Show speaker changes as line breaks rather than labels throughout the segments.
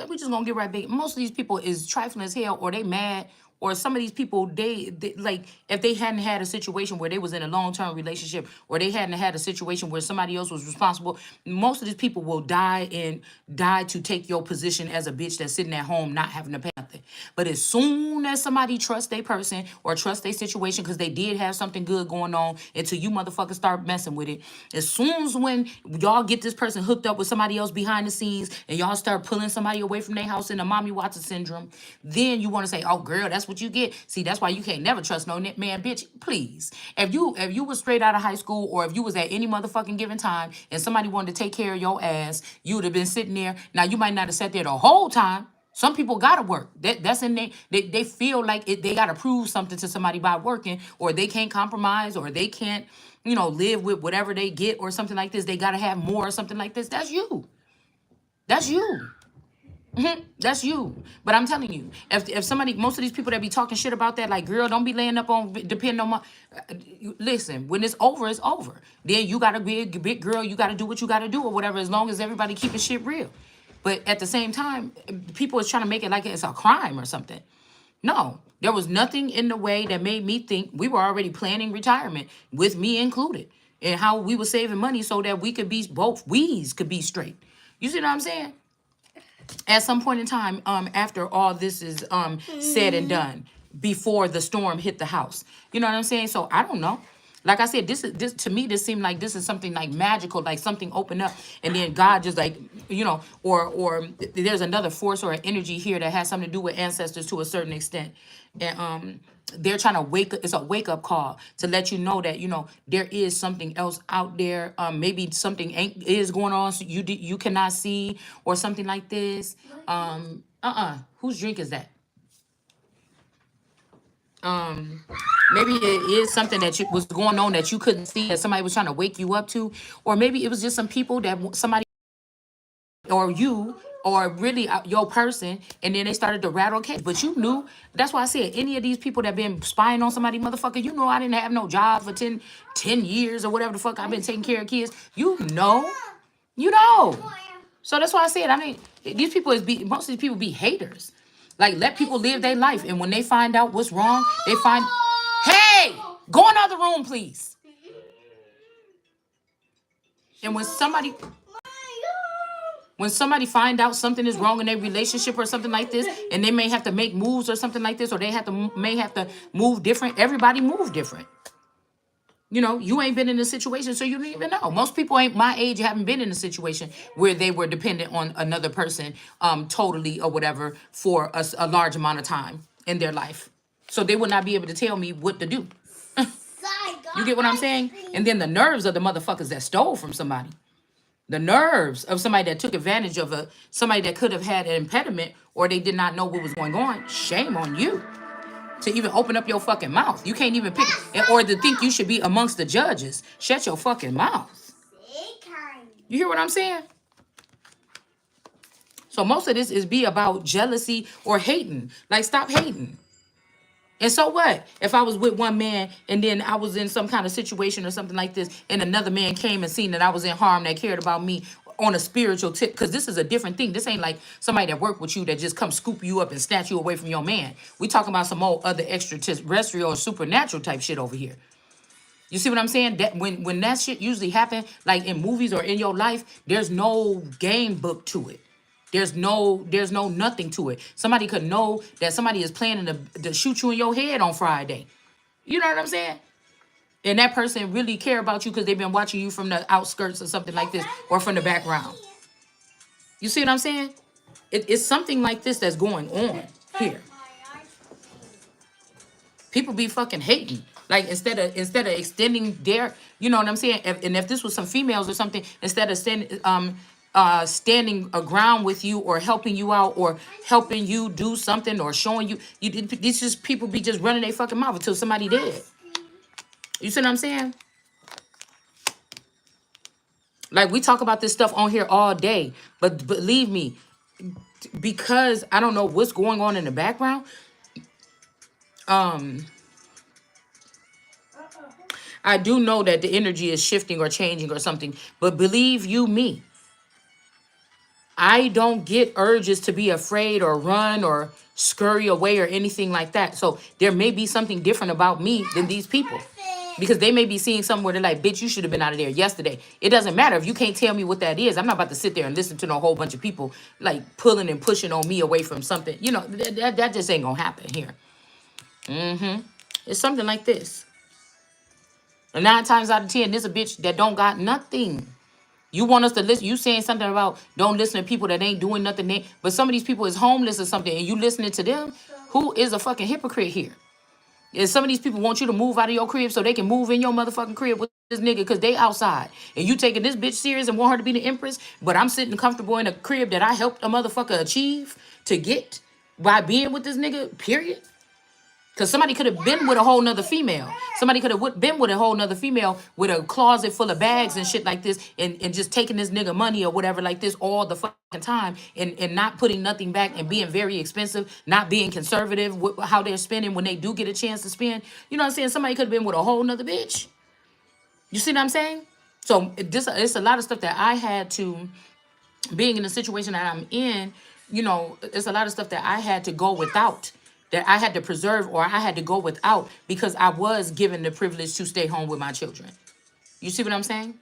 we just gonna get right back. Most of these people is trifling as hell, or they mad, or some of these people, they like, if they hadn't had a situation where they was in a long-term relationship, or they hadn't had a situation where somebody else was responsible, most of these people will die to take your position as a bitch that's sitting at home not having to pay nothing. But as soon as somebody trusts their person or trusts their situation because they did have something good going on, until you motherfuckers start messing with it, as soon as when y'all get this person hooked up with somebody else behind the scenes and y'all start pulling somebody away from their house in the mommy Watson syndrome, then you want to say, oh girl, that's what you get. See, that's why you can't never trust no man, bitch. Please. If you was straight out of high school, or if you was at any motherfucking given time and somebody wanted to take care of your ass, you would have been sitting there. Now you might not have sat there the whole time. Some people gotta work. That's in they feel like they gotta prove something to somebody by working, or they can't compromise, or they can't, live with whatever they get or something like this. They gotta have more or something like this. That's you. That's you. That's you. But I'm telling you, if somebody, most of these people that be talking shit about that, like, girl, don't be laying up on depending on my. Listen, when it's over, it's over. Then you gotta be a big girl. You gotta do what you gotta do or whatever. As long as everybody keeping shit real. But at the same time, people is trying to make it like it's a crime or something. No, there was nothing in the way that made me think we were already planning retirement, with me included, and how we were saving money so that we could be, both we's could be straight. You see what I'm saying? At some point in time, after all this is said and done, before the storm hit the house. You know what I'm saying? So I don't know. Like I said, this to me, this seemed like this is something like magical, like something opened up, and then God just like, or there's another force or an energy here that has something to do with ancestors to a certain extent. And they're trying to it's a wake up call to let you know that, there is something else out there. Maybe something is going on, so you cannot see, or something like this. Whose drink is that? Maybe it is something that was going on that you couldn't see, that somebody was trying to wake you up to, or maybe it was just some people that somebody, or you, or really your person, and then they started to rattle cage. But you knew. That's why I said, any of these people that been spying on somebody, motherfucker, I didn't have no job for 10 years or whatever the fuck I've been taking care of kids. You know. So that's why I said, these people most of these people be haters. Like, let people live their life, and when they find out what's wrong, they find, hey, go in the other room, please. And when somebody find out something is wrong in their relationship or something like this, and they may have to make moves or something like this, or they may have to move different. Everybody move different. You ain't been in a situation, so you don't even know. Most people ain't my age haven't been in a situation where they were dependent on another person totally or whatever for a large amount of time in their life. So they would not be able to tell me what to do. You get what I'm saying? And then the nerves of the motherfuckers that stole from somebody. The nerves of somebody that took advantage of somebody that could have had an impediment, or they did not know what was going on. Shame on you to even open up your fucking mouth. You can't even pick, or to think you should be amongst the judges. Shut your fucking mouth. You hear what I'm saying? So most of this is be about jealousy or hating. Like, stop hating. And so what? If I was with one man and then I was in some kind of situation or something like this, and another man came and seen that I was in harm, that cared about me on a spiritual tip, because this is a different thing. This ain't like somebody that work with you that just come scoop you up and snatch you away from your man. We talking about some old other extraterrestrial or supernatural type shit over here. You see what I'm saying? That when that shit usually happen, like in movies or in your life, there's no game book to it. There's no nothing to it. Somebody could know that somebody is planning to shoot you in your head on Friday. You know what I'm saying? And that person really care about you because they've been watching you from the outskirts or something like this, or from the background. You see what I'm saying? It's something like this that's going on here. People be fucking hating. Like, instead of extending their, you know what I'm saying? If this was some females or something, instead of standing aground with you, or helping you out, or helping you do something, or showing you, these just people be just running their fucking mouth until somebody dead. You see what I'm saying? Like, we talk about this stuff on here all day, but believe me, because I don't know what's going on in the background, I do know that the energy is shifting or changing or something. But believe you me, I don't get urges to be afraid or run or scurry away or anything like that. So there may be something different about me than these people. Because they may be seeing somewhere they're like, bitch, you should have been out of there yesterday. It doesn't matter if you can't tell me what that is. I'm not about to sit there and listen to a whole bunch of people like pulling and pushing on me away from something. You know, that just ain't gonna happen here. It's something like this. And 9 times out of 10, this a bitch that don't got nothing. You want us to listen. You saying something about don't listen to people that ain't doing nothing. But some of these people is homeless or something, and you listening to them. Who is a fucking hypocrite here? And some of these people want you to move out of your crib so they can move in your motherfucking crib with this nigga because they outside. And you taking this bitch serious and want her to be the empress, but I'm sitting comfortable in a crib that I helped a motherfucker achieve to get by being with this nigga, period. Because somebody could have been with a whole nother female. Somebody could have been with a whole nother female with a closet full of bags and shit like this and just taking this nigga money or whatever like this all the fucking time and not putting nothing back and being very expensive, not being conservative with how they're spending when they do get a chance to spend. You know what I'm saying? Somebody could have been with a whole nother bitch. You see what I'm saying? So it's a lot of stuff that I had to, being in the situation that I'm in, you know, it's a lot of stuff that I had to go without, that I had to preserve or I had to go without because I was given the privilege to stay home with my children. You see what I'm saying?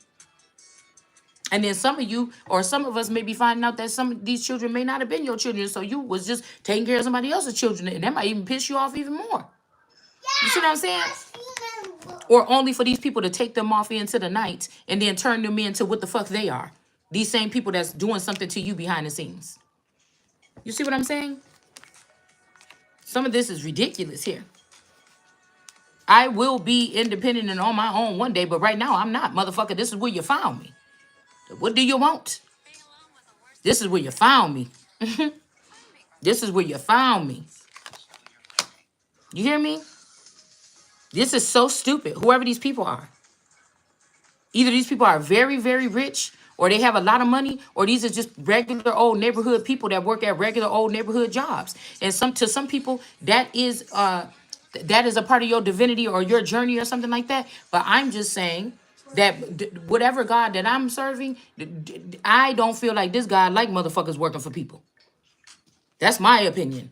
And then some of you or some of us may be finding out that some of these children may not have been your children. So you was just taking care of somebody else's children. And that might even piss you off even more. You see what I'm saying? Or only for these people to take them off into the night and then turn them into what the fuck they are. These same people that's doing something to you behind the scenes. You see what I'm saying? Some of this is ridiculous here. I will be independent and on my own one day, but right now I'm not, motherfucker. This is where you found me. What do you want? This is where you found me. This is where you found me. You hear me? This is so stupid, whoever these people are. Either these people are very, very rich, or they have a lot of money, or these are just regular old neighborhood people that work at regular old neighborhood jobs. And to some people, that is a part of your divinity or your journey or something like that. But I'm just saying that whatever God that I'm serving, I don't feel like this God like motherfuckers working for people. That's my opinion.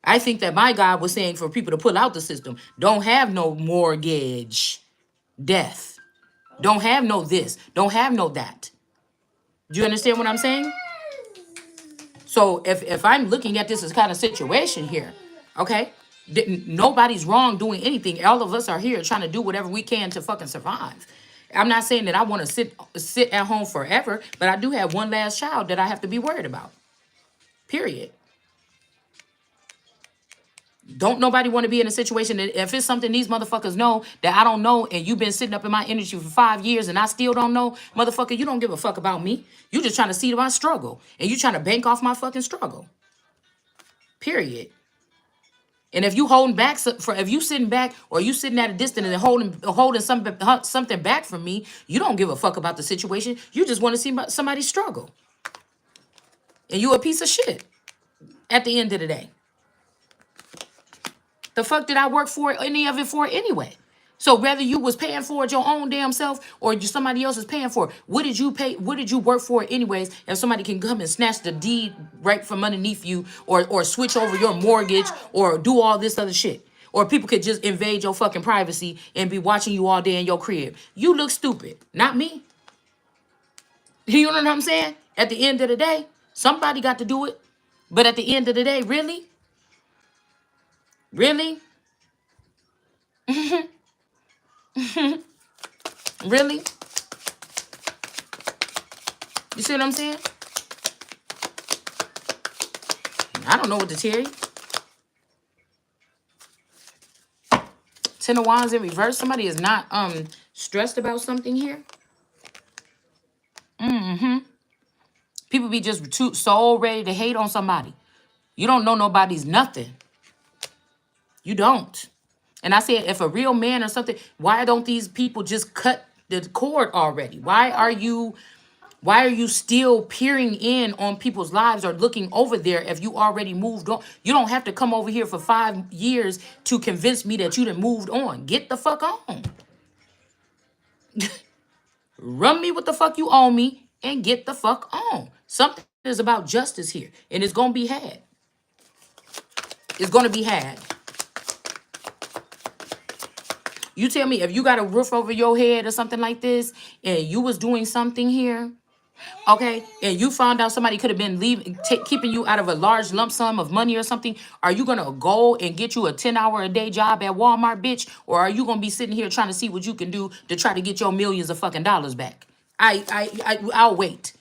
I think that my God was saying for people to pull out the system. Don't have no mortgage, death. Don't have no this. Don't have no that. Do you understand what I'm saying? So if I'm looking at this as kind of situation here, okay, nobody's wrong doing anything. All of us are here trying to do whatever we can to fucking survive. I'm not saying that I want to sit at home forever, but I do have one last child that I have to be worried about. Period. Don't nobody want to be in a situation that if it's something these motherfuckers know that I don't know and you've been sitting up in my energy for 5 years and I still don't know, motherfucker, you don't give a fuck about me. You just trying to see my struggle and you trying to bank off my fucking struggle. Period. And if you holding back if you sitting back or you sitting at a distance and holding something back from me, you don't give a fuck about the situation. You just want to see somebody struggle. And you a piece of shit at the end of the day. The fuck did I work for any of it for anyway? So whether you was paying for it your own damn self or somebody else is paying for it, what did you pay? What did you work for anyways? If somebody can come and snatch the deed right from underneath you or switch over your mortgage or do all this other shit. Or people could just invade your fucking privacy and be watching you all day in your crib. You look stupid, not me. You know what I'm saying? At the end of the day, somebody got to do it. But at the end of the day, really? Really? Really? You see what I'm saying? I don't know what to tell you. 10 of Wands in reverse. Somebody is not stressed about something here. People be just so ready to hate on somebody. You don't know nobody's nothing. You don't. And I said, if a real man or something, why don't these people just cut the cord already? Why are you still peering in on people's lives or looking over there if you already moved on? You don't have to come over here for 5 years to convince me that you done moved on. Get the fuck on. Run me what the fuck you owe me and get the fuck on. Something is about justice here, and it's gonna be had. It's gonna be had. You tell me if you got a roof over your head or something like this, and you was doing something here, okay, and you found out somebody could have been keeping you out of a large lump sum of money or something, are you gonna go and get you a 10-hour a day job at Walmart, bitch? Or are you gonna be sitting here trying to see what you can do to try to get your millions of fucking dollars back? I'll wait.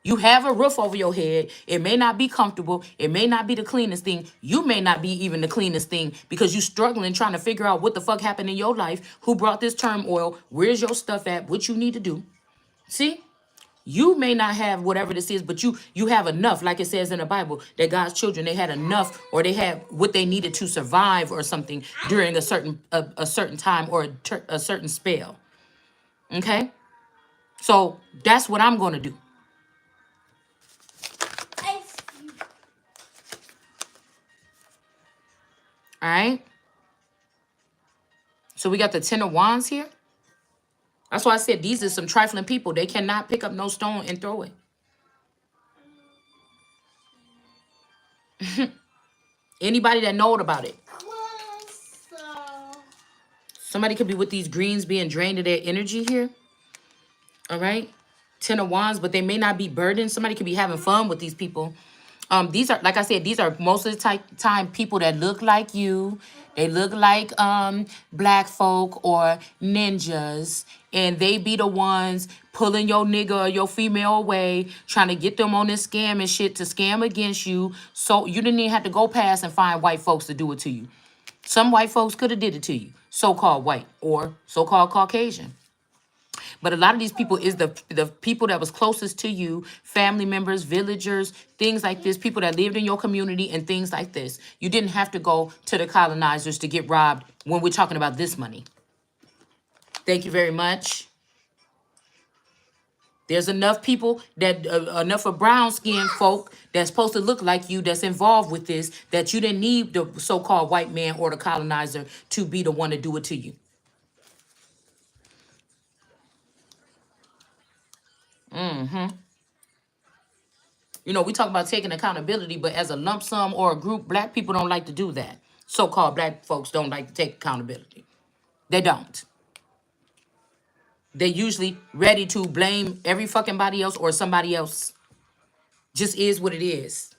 You have a roof over your head. It may not be comfortable. It may not be the cleanest thing. You may not be even the cleanest thing because you struggling trying to figure out what the fuck happened in your life, who brought this turmoil, where's your stuff at, what you need to do. See? You may not have whatever this is, but you have enough, like it says in the Bible, that God's children, they had enough, or they had what they needed to survive or something during a certain time or a certain spell. Okay? So that's what I'm going to do. All right? So we got the 10 of Wands here. That's why I said these are some trifling people. They cannot pick up no stone and throw it. Anybody that knowed about it. Somebody could be with these greens being drained of their energy here. All right. 10 of Wands, but they may not be burdened. Somebody could be having fun with these people. These are, like I said, these are most of the time people that look like you. They look like black folk or ninjas, and they be the ones pulling your nigga or your female away, trying to get them on this scam and shit to scam against you. So you didn't even have to go past and find white folks to do it to you. Some white folks could have did it to you, so-called white or so-called Caucasian. But a lot of these people is the people that was closest to you, family members, villagers, things like this, people that lived in your community and things like this. You didn't have to go to the colonizers to get robbed when we're talking about this money. Thank you very much. There's enough people that, enough of brown skinned folk that's supposed to look like you that's involved with this, that you didn't need the so-called white man or the colonizer to be the one to do it to you. You know, we talk about taking accountability, but as a lump sum or a group, black people don't like to do that. So-called black folks don't like to take accountability. They don't. They're usually ready to blame every fucking body else or somebody else. Just is what it is.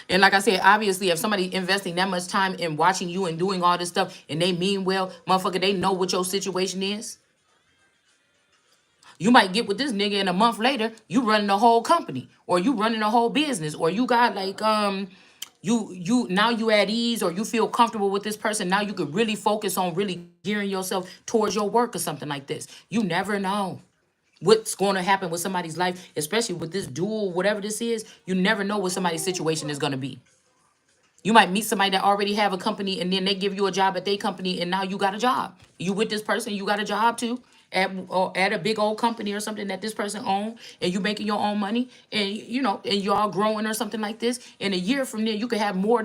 And like I said, obviously, if somebody investing that much time in watching you and doing all this stuff and they mean well, motherfucker, they know what your situation is. You might get with this nigga and a month later, you running the whole company or you running a whole business or you got like, you now you at ease or you feel comfortable with this person. Now you could really focus on really gearing yourself towards your work or something like this. You never know what's going to happen with somebody's life, especially with this dual, whatever this is. You never know what somebody's situation is going to be. You might meet somebody that already have a company and then they give you a job at their company and now you got a job. You with this person, you got a job too at a big old company or something that this person own and you making your own money and you know and you all growing or something like this. And a year from there you could have more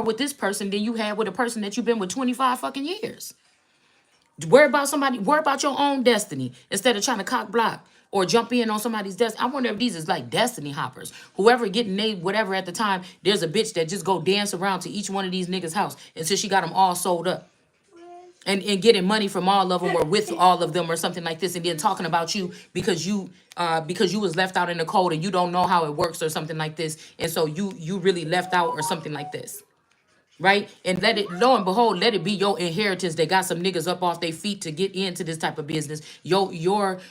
with this person than you had with a person that you've been with 25 fucking years. Worry about your own destiny instead of trying to cock block or jump in on somebody's destiny. I wonder if these is like destiny hoppers. Whoever getting named whatever at the time, there's a bitch that just go dance around to each one of these niggas' house until she got them all sold up. And getting money from all of them or with all of them or something like this, and then talking about you because you was left out in the cold and you don't know how it works or something like this, and so you really left out or something like this. Right? And let it, lo and behold, let it be your inheritance that got some niggas up off their feet to get into this type of business. You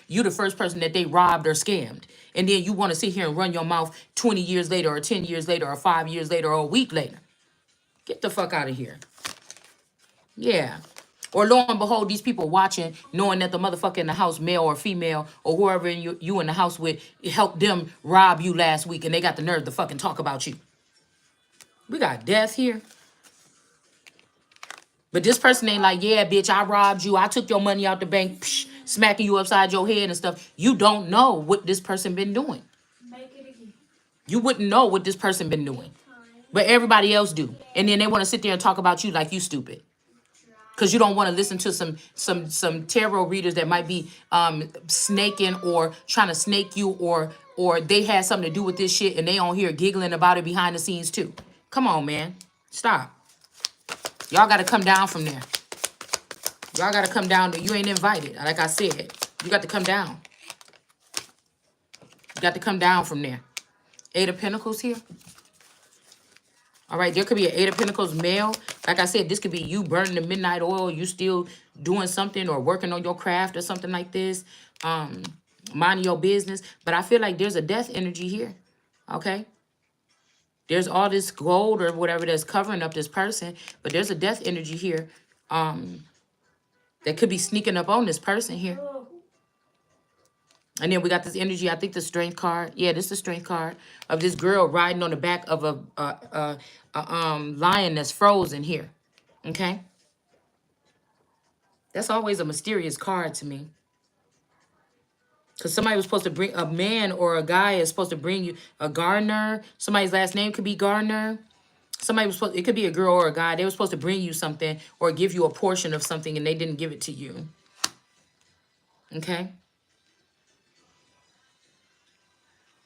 the first person that they robbed or scammed. And then you want to sit here and run your mouth 20 years later or 10 years later or 5 years later or a week later. Get the fuck out of here. Yeah. Or lo and behold, these people watching, knowing that the motherfucker in the house, male or female, or whoever you in the house with, helped them rob you last week and they got the nerve to fucking talk about you. We got death here. But this person ain't like, yeah, bitch, I robbed you. I took your money out the bank, psh, smacking you upside your head and stuff. You don't know what this person been doing. You wouldn't know what this person been doing. But everybody else do. And then they want to sit there and talk about you like you stupid. because you don't want to listen to some tarot readers that might be snaking or trying to snake you, or they had something to do with this shit and they on here giggling about it behind the scenes too. Come on, man. Stop. Y'all got to come down from there. Y'all got to come down. You ain't invited. Like I said, you got to come down. You got to come down from there. Eight of Pentacles here. All right, there could be an Eight of Pentacles male. Like I said, this could be you burning the midnight oil. You still doing something or working on your craft or something like this. Minding your business. But I feel like there's a death energy here. Okay? There's all this gold or whatever that's covering up this person. But there's a death energy here that could be sneaking up on this person here. And then we got this energy, I think the Strength card. Yeah, this is the Strength card of this girl riding on the back of a lion that's frozen here. Okay? That's always a mysterious card to me. Because somebody was supposed to bring, a man or a guy is supposed to bring you a gardener. Somebody's last name could be Gardner. Somebody was supposed, it could be a girl or a guy. They were supposed to bring you something or give you a portion of something and they didn't give it to you. Okay?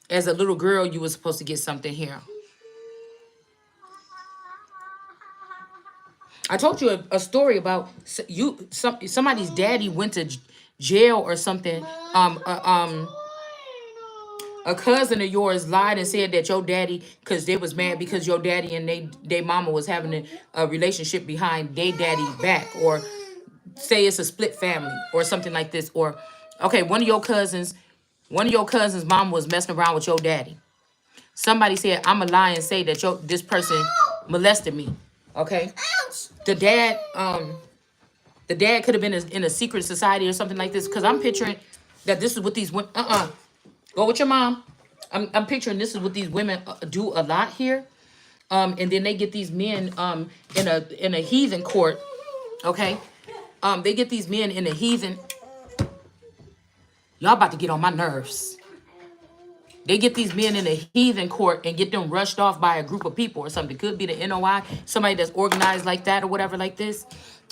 As a little girl, you were supposed to get something here. I told you a story about somebody's daddy went to jail or something. A cousin of yours lied and said that your daddy, because they was mad because your daddy and they mama was having a relationship behind their daddy back, or say it's a split family or something like this. Or okay, one of your cousins' mom was messing around with your daddy. Somebody said, I'm a lie and say that this person molested me. Okay? The dad could have been in a secret society or something like this. Because I'm picturing that this is what these women... Go with your mom. I'm picturing this is what these women do a lot here. And then they get these men in a heathen court. Okay? They get these men in a heathen... Y'all about to get on my nerves. They get these men in a heathen court and get them rushed off by a group of people or something. It could be the NOI, somebody that's organized like that or whatever like this.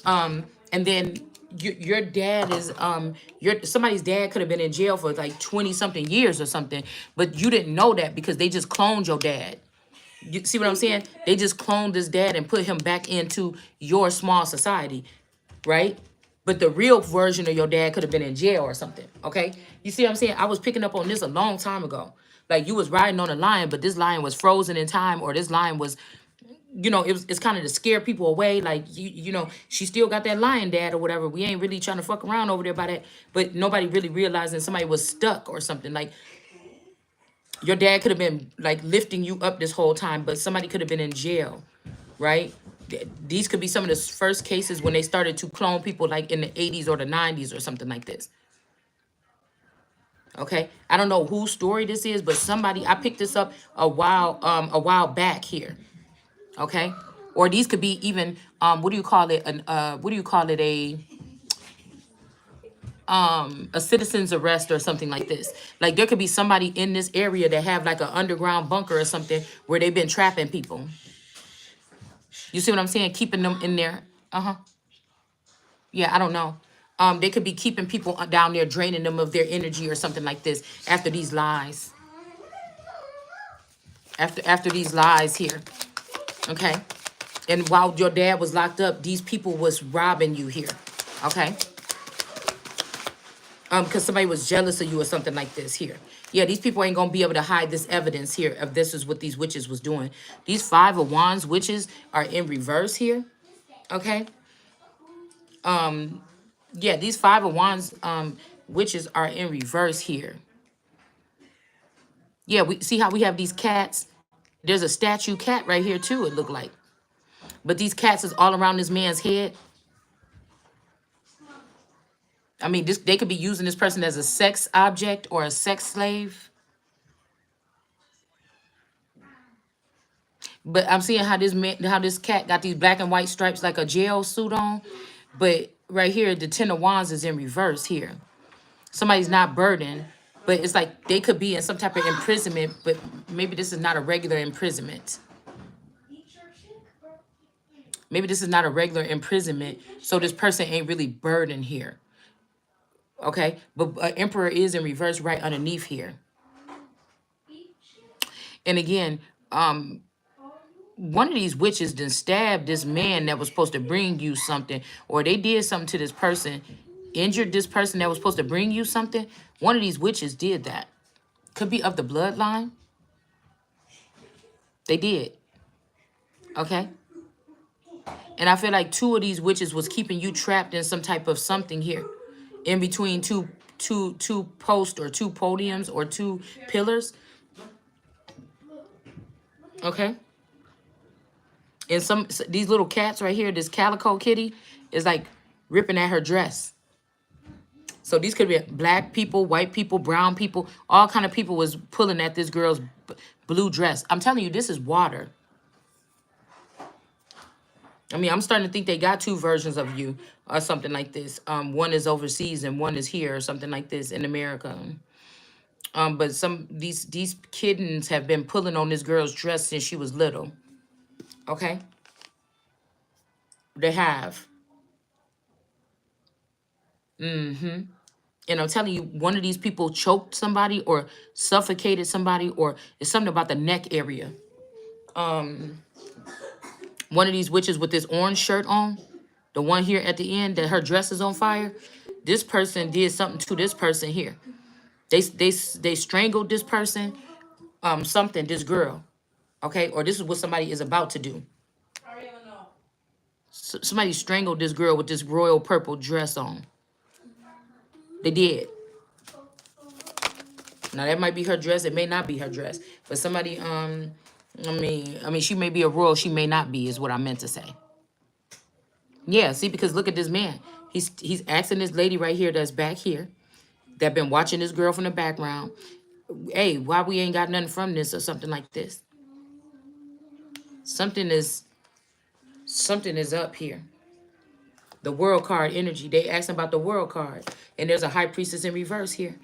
And then your dad is, somebody's dad could have been in jail for like 20 something years or something. But you didn't know that because they just cloned your dad. You see what I'm saying? They just cloned this dad and put him back into your small society, right? But the real version of your dad could have been in jail or something, okay? You see what I'm saying? I was picking up on this a long time ago. Like you was riding on a lion, but this lion was frozen in time, or this lion was, it's kind of to scare people away. Like, she still got that lion dad or whatever. We ain't really trying to fuck around over there by that. But nobody really realizing somebody was stuck or something. Like, your dad could have been, like, lifting you up this whole time, but somebody could have been in jail, right? These could be some of the first cases when they started to clone people, like in the 80s or the 90s or something like this. Okay, I don't know whose story this is, but I picked this up a while back here. Okay, or these could be even what do you call it? A citizen's arrest or something like this. Like there could be somebody in this area that have like an underground bunker or something where they've been trapping people. You see what I'm saying? Keeping them in there. Yeah, I don't know. They could be keeping people down there, draining them of their energy or something like this after these lies. After these lies here. Okay? And while your dad was locked up, these people was robbing you here. Okay? Because somebody was jealous of you or something like this here. Yeah, these people ain't going to be able to hide this evidence here of this is what these witches was doing. These Five of Wands witches are in reverse here. Okay? Yeah, these Five of Wands witches are in reverse here. Yeah, we see how we have these cats. There's a statue cat right here too, it looked like. But these cats is all around this man's head. I mean, they could be using this person as a sex object or a sex slave. But I'm seeing how this cat got these black and white stripes like a jail suit on. But right here, the Ten of Wands is in reverse here. Somebody's not burdened, but it's like they could be in some type of imprisonment, but maybe this is not a regular imprisonment. Maybe this is not a regular imprisonment, so this person ain't really burdened here. Okay, but Emperor is in reverse right underneath here. And again, one of these witches then stabbed this man that was supposed to bring you something, or they did something to this person, injured this person that was supposed to bring you something. One of these witches did that. Could be of the bloodline. They did. Okay. And I feel like two of these witches was keeping you trapped in some type of something here, in between two posts or two podiums or two pillars. Okay. And these little cats right here, this calico kitty is like ripping at her dress. So these could be black people, white people, brown people, all kind of people was pulling at this girl's blue dress. I'm telling you, this is water. I mean, I'm starting to think they got two versions of you or something like this. One is overseas and one is here or something like this in America. But these kittens have been pulling on this girl's dress since she was little. Okay? They have. And I'm telling you, one of these people choked somebody or suffocated somebody, or it's something about the neck area. One of these witches with this orange shirt on, the one here at the end that her dress is on fire, this person did something to this person here. They strangled this person, something, this girl. Okay, or this is what somebody is about to do. Somebody strangled this girl with this royal purple dress on. They did. Now that might be her dress. It may not be her dress. But somebody, I mean, she may be a royal. She may not be, is what I meant to say. Yeah, see, because look at this man. He's asking this lady right here that's back here, that been watching this girl from the background. Hey, why we ain't got nothing from this or something like this? Something is up here. The world card energy. They asking about the world card. And there's a high priestess in reverse here.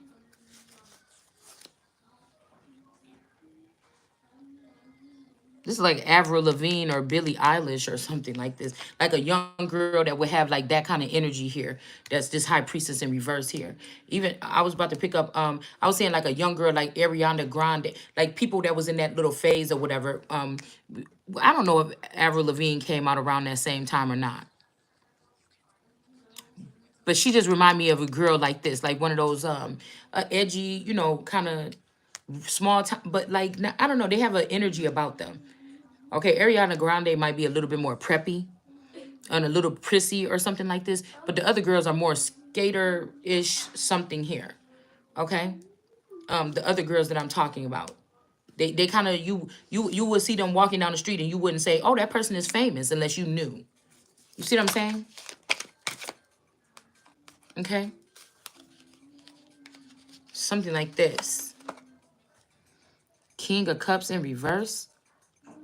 This is like Avril Lavigne or Billie Eilish or something like this. Like a young girl that would have like that kind of energy here. That's this high priestess in reverse here. Even I was about to pick up, I was saying like a young girl like Ariana Grande, like people that was in that little phase or whatever. I don't know if Avril Lavigne came out around that same time or not. But she just remind me of a girl like this, like one of those edgy, kind of small time, but like I don't know, they have an energy about them. Okay, Ariana Grande might be a little bit more preppy and a little prissy or something like this, but the other girls are more skater-ish something here. Okay, the other girls that I'm talking about, they kind of you would see them walking down the street and you wouldn't say, oh, that person is famous unless you knew. You see what I'm saying? Okay, something like this. King of Cups in reverse.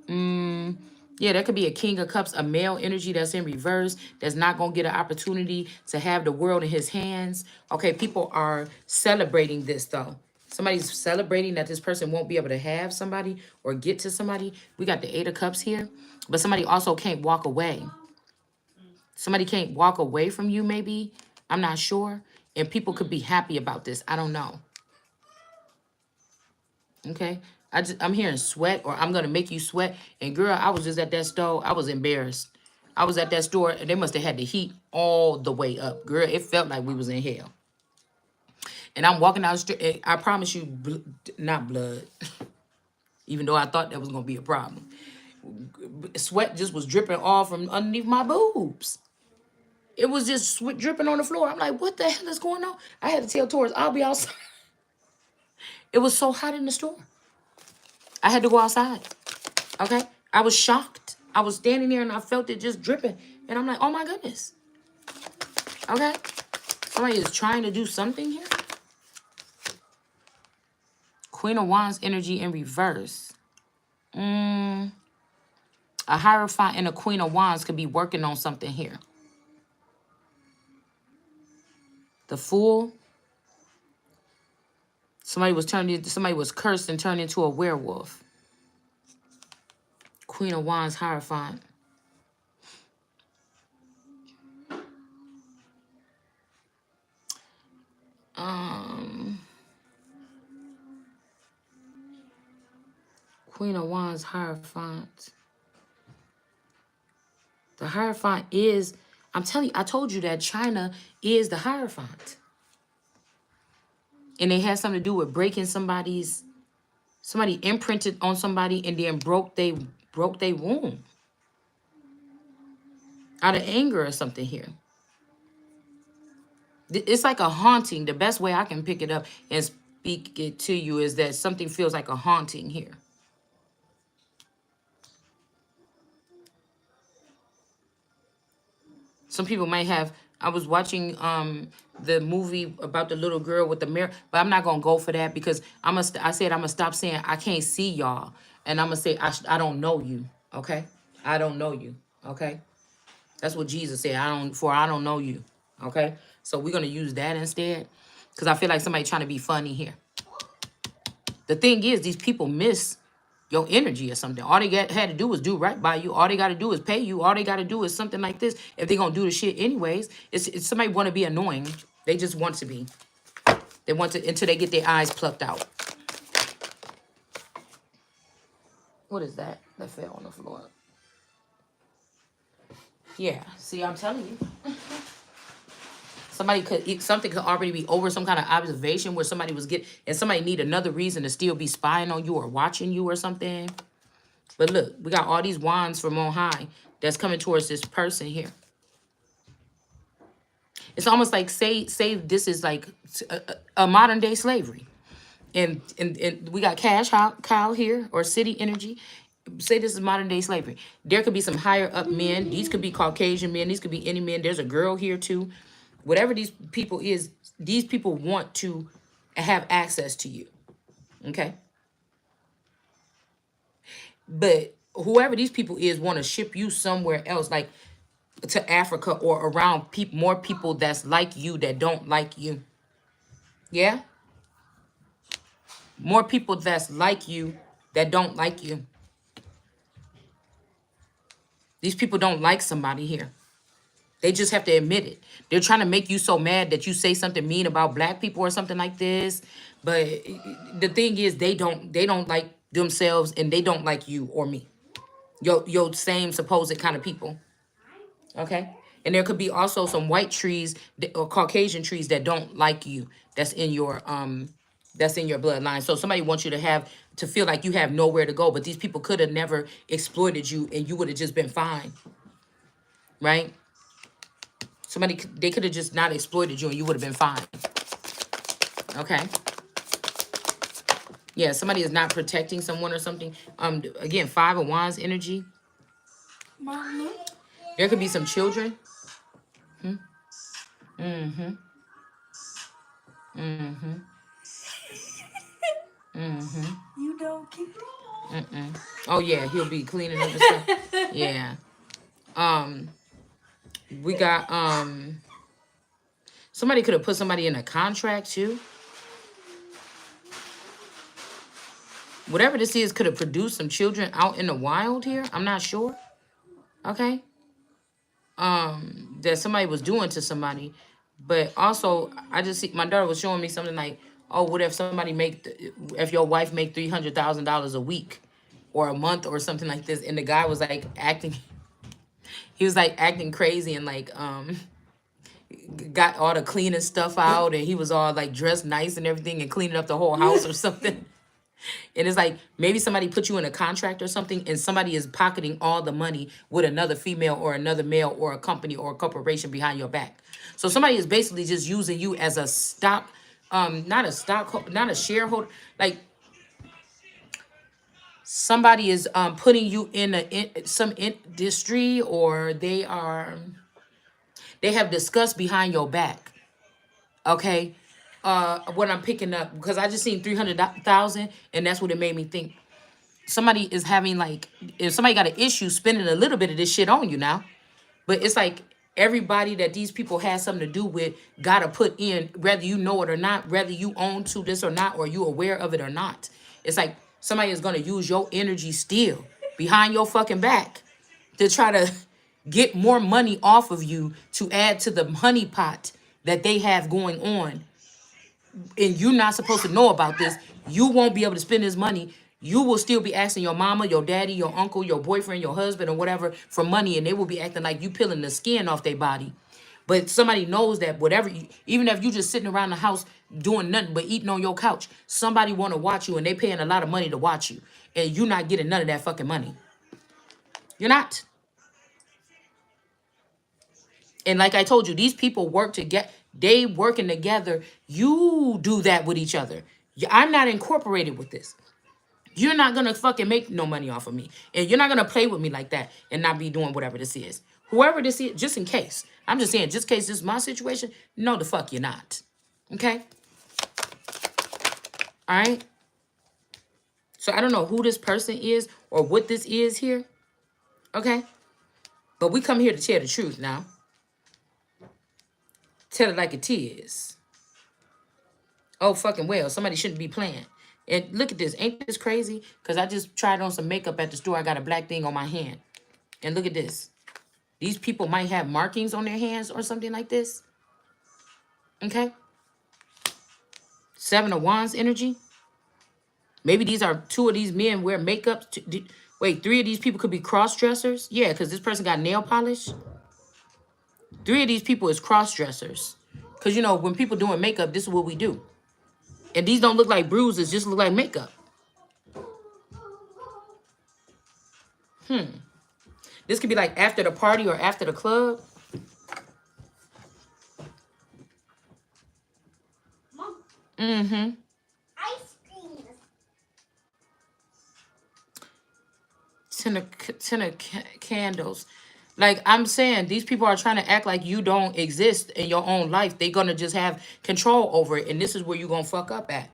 Yeah, that could be a King of Cups, a male energy that's in reverse, that's not going to get an opportunity to have the world in his hands. Okay, people are celebrating this, though. Somebody's celebrating that this person won't be able to have somebody or get to somebody. We got the Eight of Cups here, but somebody also can't walk away. Somebody can't walk away from you, maybe. I'm not sure. And people could be happy about this. I don't know. Okay. I'm hearing sweat, or I'm gonna make you sweat. And girl, I was just at that store. I was embarrassed. I was at that store and they must have had the heat all the way up. Girl, it felt like we was in hell. And I'm walking down the street. And I promise you, not blood. Even though I thought that was gonna be a problem. Sweat just was dripping all from underneath my boobs. It was just dripping on the floor. I'm like, what the hell is going on? I had to tell Taurus, I'll be outside. It was so hot in the store. I had to go outside. Okay? I was shocked. I was standing there and I felt it just dripping. And I'm like, oh my goodness. Okay? Somebody is trying to do something here. Queen of Wands energy in reverse. A Hierophant and a Queen of Wands could be working on something here. The Fool. Somebody was cursed and turned into a werewolf. Queen of Wands, Hierophant. Um, Queen of Wands Hierophant. The Hierophant is, I'm telling you, I told you that China is the Hierophant. And it has something to do with breaking somebody imprinted on somebody and then broke they womb out of anger or something here. It's like a haunting. The best way I can pick it up and speak it to you is that something feels like a haunting here. Some people might have. I was watching the movie about the little girl with the mirror, but I'm not gonna go for that because I said I'm gonna stop saying I can't see y'all, and I'm gonna say I don't know you. Okay, I don't know you. Okay, that's what Jesus said. I don't know you. Okay, so we're gonna use that instead because I feel like somebody trying to be funny here. The thing is, these people miss your energy or something. All they had to do was do right by you. All they got to do is pay you. All they got to do is something like this. If they're going to do the shit anyways, it's somebody want to be annoying. They just want to be. They want to until they get their eyes plucked out. What is that? That fell on the floor. Yeah. See, I'm telling you. Something could already be over, some kind of observation where somebody was and somebody need another reason to still be spying on you or watching you or something. But look, we got all these wands from on high that's coming towards this person here. It's almost like say this is like a modern day slavery. And we got cash cow here or city energy. Say this is modern day slavery. There could be some higher up men. These could be Caucasian men. These could be any men. There's a girl here too. Whatever these people is, these people want to have access to you. Okay? But whoever these people is want to ship you somewhere else, like to Africa or around more people that's like you that don't like you. Yeah? More people that's like you that don't like you. These people don't like somebody here. They just have to admit it. They're trying to make you so mad that you say something mean about black people or something like this. But the thing is, they don't like themselves and they don't like you or me. Your same supposed kind of people. Okay? And there could be also some white trees or Caucasian trees that don't like you. That's in your bloodline. So somebody wants you to feel like you have nowhere to go, but these people could have never exploited you and you would have just been fine. Right? They could have just not exploited you and you would have been fine. Okay? Yeah, somebody is not protecting someone or something. Again, 5 of Wands energy. Mama. There could be some children. Mm-hmm. Mm-hmm. Mm-hmm.
You don't keep it.
Oh yeah, he'll be cleaning up and stuff. Yeah. We got somebody could have put somebody in a contract too. Whatever this is could have produced some children out in the wild here. I'm not sure. Okay. That somebody was doing to somebody. But also, I just see my daughter was showing me something like, oh, what if if your wife make $300,000 a week or a month or something like this, and the guy was like he was like acting crazy and like got all the cleaning stuff out, and he was all like dressed nice and everything and cleaning up the whole house or something. And it's like maybe somebody put you in a contract or something and somebody is pocketing all the money with another female or another male or a company or a corporation behind your back. So somebody is basically just using you as a stock, not a shareholder. Like somebody is putting you in some industry, or they have discussed behind your back. Okay. What I'm picking up, because I just seen 300,000 and that's what it made me think. Somebody is having like, if somebody got an issue spending a little bit of this shit on you now, but it's like everybody that these people have something to do with gotta put in, whether you know it or not, whether you own to this or not, or you aware of it or not. It's like somebody is gonna use your energy still behind your fucking back to try to get more money off of you to add to the honey pot that they have going on and you're not supposed to know about this, you won't be able to spend this money. You will still be asking your mama, your daddy, your uncle, your boyfriend, your husband, or whatever for money, and they will be acting like you peeling the skin off their body. But somebody knows that whatever, even if you just sitting around the house doing nothing but eating on your couch, somebody want to watch you, and they paying a lot of money to watch you, and you're not getting none of that fucking money. You're not. And like I told you, these people work to get, they working together. You do that with each other. I'm not incorporated with this. You're not gonna fucking make no money off of me. And you're not gonna play with me like that and not be doing whatever this is. Whoever this is, just in case. I'm just saying, just in case this is my situation, no the fuck you're not. Okay? Alright? So I don't know who this person is or what this is here. Okay? But we come here to tell the truth now. Tell it like it is. Oh, fucking well. Somebody shouldn't be playing. And look at this. Ain't this crazy? Because I just tried on some makeup at the store. I got a black thing on my hand. And look at this. These people might have markings on their hands or something like this. Okay? Seven of Wands energy. Maybe these are two of these men wear makeup. Wait, three of these people could be cross-dressers? Yeah, because this person got nail polish. Three of these people is cross-dressers. Because, you know, when people doing makeup, this is what we do. And these don't look like bruises, just look like makeup. This could be like after the party or after the club.
Mom,
Mm-hmm.
ice cream.
Ten of candles. Like I'm saying, these people are trying to act like you don't exist in your own life. They're going to just have control over it. And this is where you're going to fuck up at.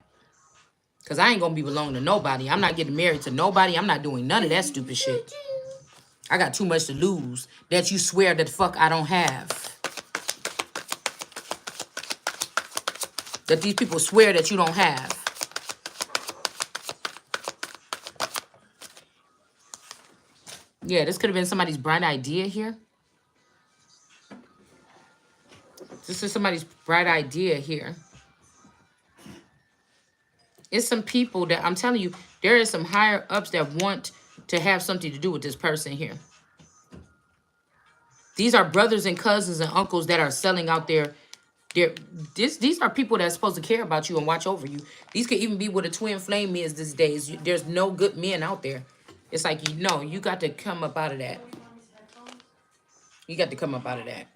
Because I ain't going to be belonging to nobody. I'm not getting married to nobody. I'm not doing none of that stupid shit. I got too much to lose that you swear that the fuck I don't have. That these people swear that you don't have. Yeah, this could have been somebody's bright idea here. This is somebody's bright idea here. It's some people that, I'm telling you, there is some higher ups that want to have something to do with this person here. These are brothers and cousins and uncles that are selling out these are people that's supposed to care about you and watch over you. These could even be what a twin flame is these days. There's no good men out there. It's like, you know, you got to come up out of that. You got to come up out of that.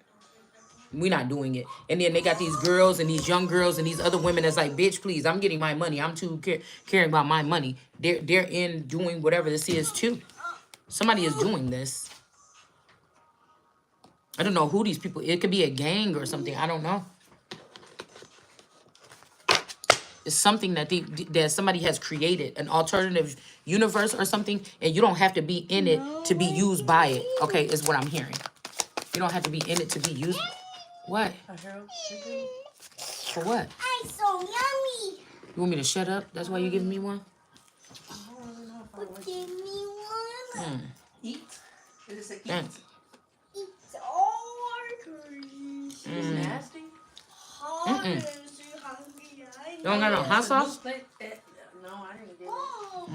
We're not doing it. And then they got these girls and these young girls and these other women that's like, bitch, please, I'm getting my money. I'm too caring about my money. They're in doing whatever this is too. Somebody is doing this. I don't know who these people, it could be a gang or something. I don't know. It's something that somebody has created, an alternative universe or something, and you don't have to be in it to be used by it. Okay, is what I'm hearing. You don't have to be in it to be used. What? For what?
Ice so yummy.
You want me to shut up? That's why you're giving me one?
Give me one.
Eat? Is it eat?
Thanks.
It's hungry.
It's nasty.
Hungry. Hungry.
You don't got no hot sauce?
No, I didn't get it.
Oh,
I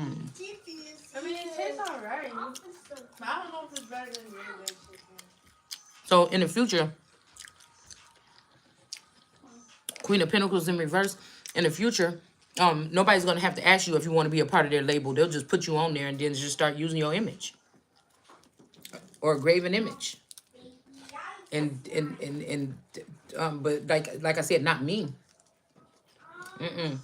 mean, it tastes alright. I don't know if it's better than the other chicken.
So in the future, Queen of Pentacles in reverse. In the future, nobody's gonna have to ask you if you want to be a part of their label. They'll just put you on there and then just start using your image or a graven image. But like I said, not me. I'm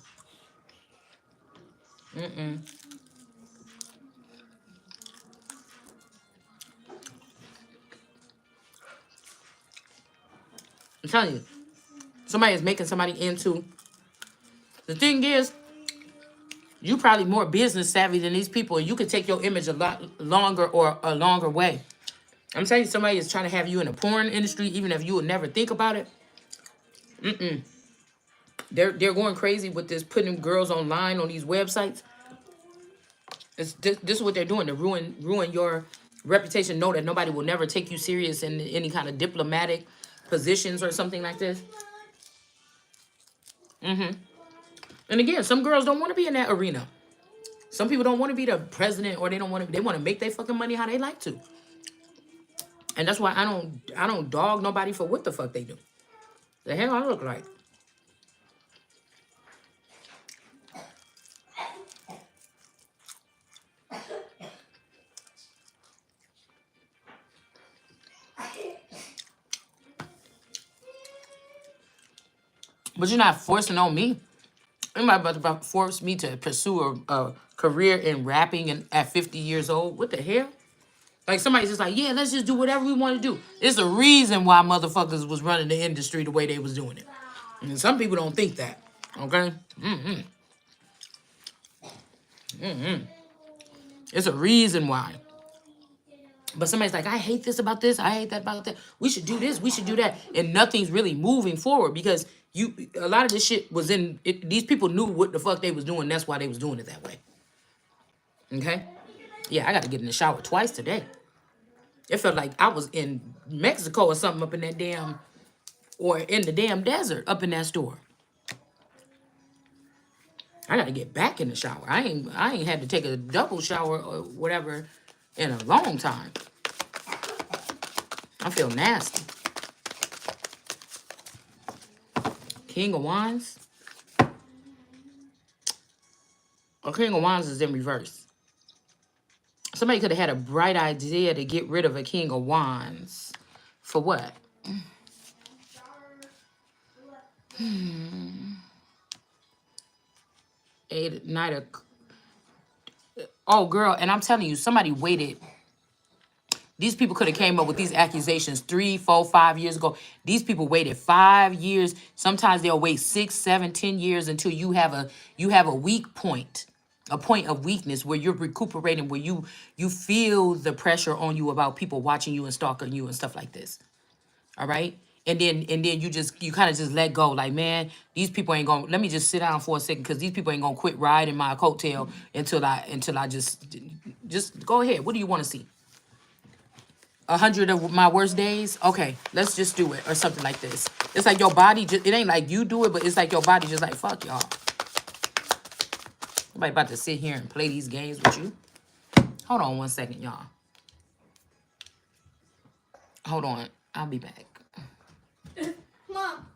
telling you, somebody is making somebody into. The thing is, you probably more business savvy than these people, and you can take your image a lot longer or a longer way. I'm telling you, somebody is trying to have you in the porn industry, even if you would never think about it. They're going crazy with this, putting girls online on these websites. This is what they're doing to ruin your reputation. Know that nobody will never take you serious in any kind of diplomatic positions or something like this. And again, some girls don't want to be in that arena. Some people don't want to be the president, or they don't want to. They want to make their fucking money how they like to. And that's why I don't dog nobody for what the fuck they do. The hell I look like. But you're not forcing on me. You're not about to force me to pursue a career in rapping and at 50 years old. What the hell? Like somebody's just like, yeah, let's just do whatever we want to do. It's a reason why motherfuckers was running the industry the way they was doing it. And some people don't think that. Okay? It's a reason why. But somebody's like, I hate this about this. I hate that about that. We should do this. We should do that. And nothing's really moving forward because a lot of this shit was in it. These people knew what the fuck they was doing. That's why they was doing it that way. Okay? Yeah, I got to get in the shower twice today. It felt like I was in Mexico or something up in that damn, or in the damn desert up in that store. I got to get back in the shower. I ain't had to take a double shower or whatever in a long time. I feel nasty. King of Wands. A King of Wands is in reverse. Somebody could have had a bright idea to get rid of a King of Wands. For what? Knight of... Oh, girl, and I'm telling you, somebody waited. These people could have came up with these accusations 3, 4, 5 years ago. These people waited 5 years. Sometimes they'll wait 6, 7, 10 years until you have a weak point, a point of weakness where you're recuperating, where you feel the pressure on you about people watching you and stalking you and stuff like this. All right? And then you kind of just let go. Like, man, these people ain't gonna, let me just sit down for a second because these people ain't gonna quit riding my coattail until I just go ahead. What do you want to see? 100 of my worst days? Okay, let's just do it. Or something like this. It's like your body just, it ain't like you do it, but it's like your body just like, fuck y'all. Nobody about to sit here and play these games with you. Hold on 1 second, y'all. Hold on. I'll be back.
Mom.